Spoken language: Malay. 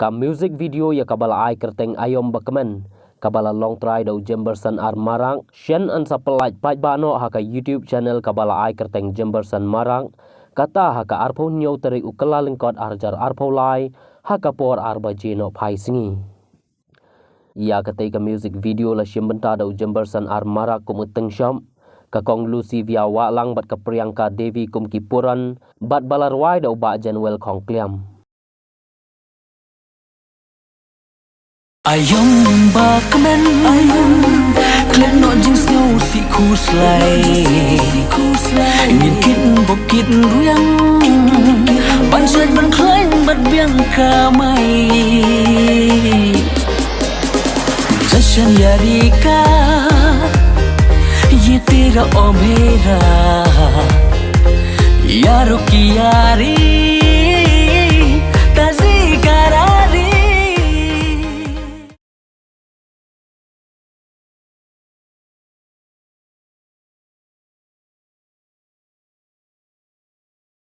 Ka music video ya kabala ai kerteng ayom bakamen. Kabala long try dau Jemberson ar marang. Shen an sapelaj paj bano haka YouTube channel kabala ai kerteng Jemberson marang. Kata haka arpo nyau teri ukela lingkot arjar arpo lai. Haka por arba jeno pai singi. Ya ketika music video la siembenta dau Jemberson ar marak kumuteng syam. Kakong Lucy via walang bat Priyanka Devi kum kipuran bat balarwai dau ba Janwel kong kliam. Ayom bakamen klen no jing snow si kuslai ingin kitten bokit ruyang banjir ban klain bat biang kamai jashan yarika ye tera o mera yaro ki yari